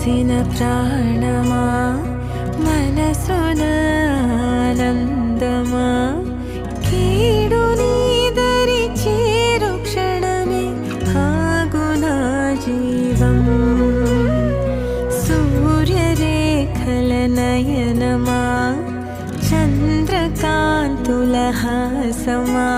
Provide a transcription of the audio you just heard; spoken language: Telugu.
కలిసిన ప్రాణమా మనసున ఆనందమా కీడు నీదరి చేరు క్షణమే ఆగునా జీవం సూర్యరేఖల నయనమా చంద్రకాంతుల హాసమా